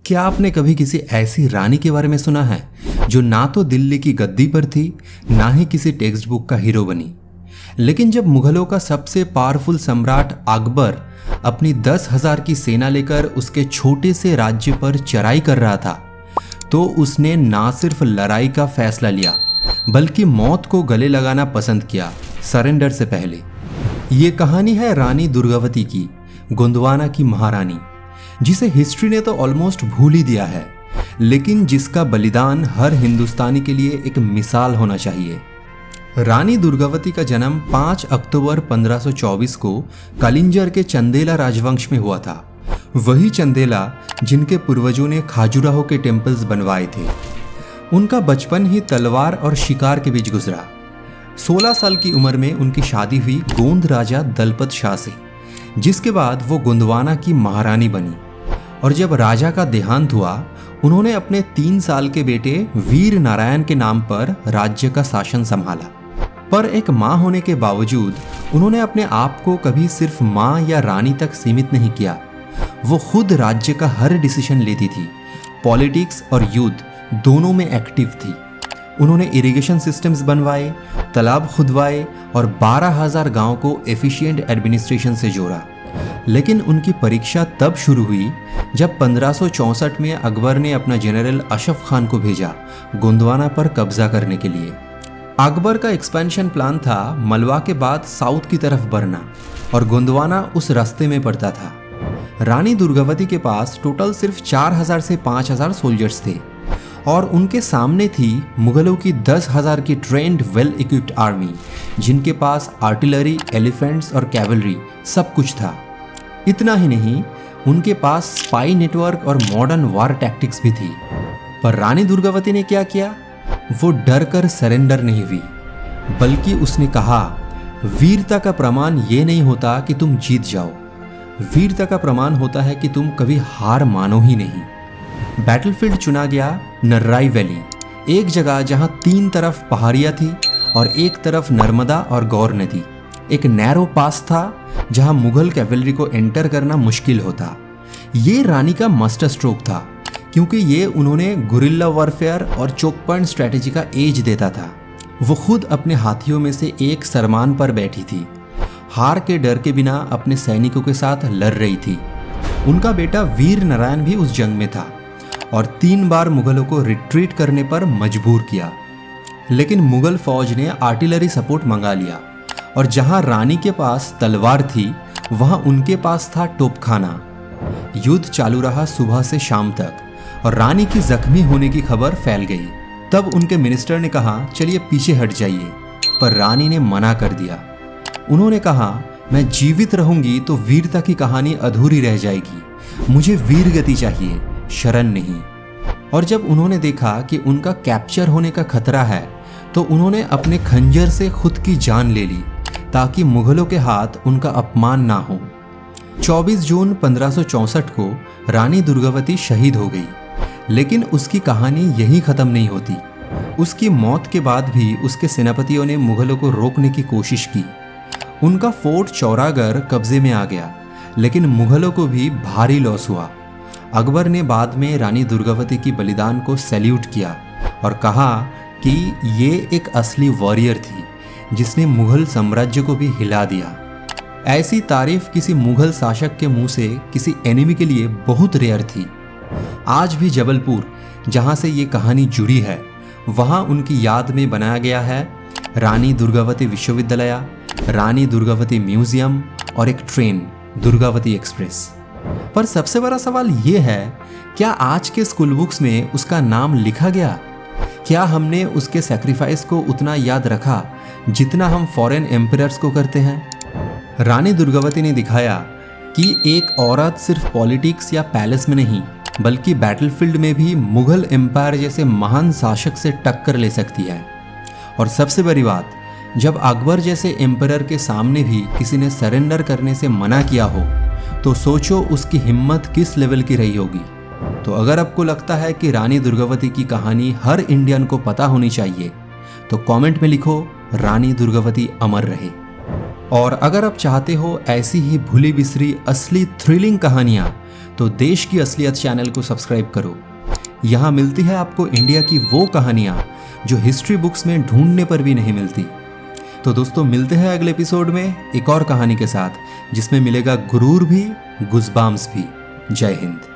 क्या आपने कभी किसी ऐसी रानी के बारे में सुना है जो ना तो दिल्ली की गद्दी पर थी, ना ही किसी टेक्स्ट बुक का हीरो बनी, लेकिन जब मुगलों का सबसे पावरफुल सम्राट अकबर अपनी 10,000 की सेना लेकर उसके छोटे से राज्य पर चढ़ाई कर रहा था, तो उसने ना सिर्फ लड़ाई का फैसला लिया बल्कि मौत को गले लगाना पसंद किया, सरेंडर से पहले। ये कहानी है रानी दुर्गावती की, गोंदवाना की महारानी, जिसे हिस्ट्री ने तो ऑलमोस्ट भूल ही दिया है, लेकिन जिसका बलिदान हर हिंदुस्तानी के लिए एक मिसाल होना चाहिए। रानी दुर्गावती का जन्म 5 अक्टूबर 1524 को कलिंजर के चंदेला राजवंश में हुआ था। वही चंदेला जिनके पूर्वजों ने खाजुराहो के टेम्पल्स बनवाए थे। उनका बचपन ही तलवार और शिकार के बीच गुजरा। 16 साल की उम्र में उनकी शादी हुई गोंद राजा दलपत शाह से, जिसके बाद वो गोंदवाना की महारानी बनी। और जब राजा का देहांत हुआ, उन्होंने अपने 3 साल के बेटे वीर नारायण के नाम पर राज्य का शासन संभाला। पर एक माँ होने के बावजूद उन्होंने अपने आप को कभी सिर्फ माँ या रानी तक सीमित नहीं किया। वो खुद राज्य का हर डिसीजन लेती थी, पॉलिटिक्स और युद्ध दोनों में एक्टिव थी। उन्होंने इरिगेशन सिस्टम्स बनवाए, तालाब खुदवाए और 12,000 गांव को एफिशिएंट एडमिनिस्ट्रेशन से जोड़ा। लेकिन उनकी परीक्षा तब शुरू हुई जब 1564 में अकबर ने अपना जनरल अशफ खान को भेजा गोंदवाना पर कब्जा करने के लिए। अकबर का एक्सपेंशन प्लान था मलवा के बाद साउथ की तरफ बढ़ना, और गोंदवाना उस रास्ते में पड़ता था। रानी दुर्गावती के पास टोटल सिर्फ 4,000 से 5,000 सोल्जर्स थे, और उनके सामने थी मुगलों की 10,000 की ट्रेंड वेल इक्विप्ड आर्मी, जिनके पास आर्टिलरी, एलिफेंट्स और कैवलरी सब कुछ था। इतना ही नहीं, उनके पास स्पाई नेटवर्क और मॉडर्न वार टैक्टिक्स भी थी। पर रानी दुर्गावती ने क्या किया? वो डर कर सरेंडर नहीं हुई, बल्कि उसने कहा, वीरता का प्रमाण ये नहीं होता कि तुम जीत जाओ, वीरता का प्रमाण होता है कि तुम कभी हार मानो ही नहीं। बैटलफील्ड चुना गया नर्राई वैली, एक जगह जहां 3 तरफ पहाड़ियां थी और एक तरफ नर्मदा और गौर नदी। एक नैरो पास था जहां मुगल कैवलरी को एंटर करना मुश्किल होता। ये रानी का मास्टर स्ट्रोक था, क्योंकि ये उन्होंने गुरिल्ला वॉरफेयर और चोक पॉइंट स्ट्रैटेजी का एज देता था। वो खुद अपने हाथियों में से एक सरमान पर बैठी थी, हार के डर के बिना अपने सैनिकों के साथ लड़ रही थी। उनका बेटा वीर नारायण भी उस जंग में था और 3 बार मुगलों को रिट्रीट करने पर मजबूर किया। लेकिन मुगल फौज ने आर्टिलरी सपोर्ट मंगा लिया, और जहां रानी के पास तलवार थी, वहां उनके पास था तोपखाना। युद्ध चालू रहा सुबह से शाम तक, और रानी की जख्मी होने की खबर फैल गई। तब उनके मिनिस्टर ने कहा, चलिए पीछे हट जाइए, पर रानी ने मना कर दिया। उन्होंने कहा, मैं जीवित रहूंगी तो वीरता की कहानी अधूरी रह जाएगी, मुझे वीर गति चाहिए, शरण नहीं। और जब उन्होंने देखा कि उनका कैप्चर होने का खतरा है, तो उन्होंने अपने खंजर से खुद की जान ले ली, ताकि मुगलों के हाथ उनका अपमान ना हो। 24 जून 1564 को रानी दुर्गावती शहीद हो गई, लेकिन उसकी कहानी यहीं खत्म नहीं होती। उसकी मौत के बाद भी उसके सेनापतियों ने मुगलों को रोकने की कोशिश की। उनका फोर्ट चौरागढ़ कब्जे में आ गया, लेकिन मुगलों को भी भारी लॉस हुआ। अकबर ने बाद में रानी दुर्गावती की बलिदान को सैल्यूट किया और कहा कि ये एक असली वॉरियर थी, जिसने मुगल साम्राज्य को भी हिला दिया। ऐसी तारीफ किसी मुगल शासक के मुंह से किसी एनिमी के लिए बहुत रेयर थी। आज भी जबलपुर, जहां से ये कहानी जुड़ी है, वहां उनकी याद में बनाया गया है रानी दुर्गावती विश्वविद्यालय, रानी दुर्गावती म्यूजियम और एक ट्रेन, दुर्गावती एक्सप्रेस। पर सबसे बड़ा सवाल ये है, क्या आज के स्कूल बुक्स में उसका नाम लिखा गया? क्या हमने उसके सैक्रिफाइस को उतना याद रखा जितना हम फॉरेन एम्परर्स को करते हैं? रानी दुर्गावती ने दिखाया कि एक औरत सिर्फ पॉलिटिक्स या पैलेस में नहीं, बल्कि बैटलफील्ड में भी मुगल एम्पायर जैसे महान शासक से टक्कर ले सकती है। और सबसे बड़ी बात, जब अकबर जैसे एम्परर के सामने भी किसी ने सरेंडर करने से मना किया हो, तो सोचो उसकी हिम्मत किस लेवल की रही होगी। तो अगर आपको लगता है कि रानी दुर्गावती की कहानी हर इंडियन को पता होनी चाहिए, तो कमेंट में लिखो, रानी दुर्गावती अमर रहे। और अगर आप चाहते हो ऐसी ही भूली बिसरी असली थ्रिलिंग कहानियाँ, तो देश की असलियत चैनल को सब्सक्राइब करो। यहाँ मिलती है आपको इंडिया की वो कहानियाँ जो हिस्ट्री बुक्स में ढूंढने पर भी नहीं मिलती। तो दोस्तों मिलते हैं अगले एपिसोड में एक और कहानी के साथ, जिसमें मिलेगा गुरूर भी, गुज़बाम्स भी। जय हिंद।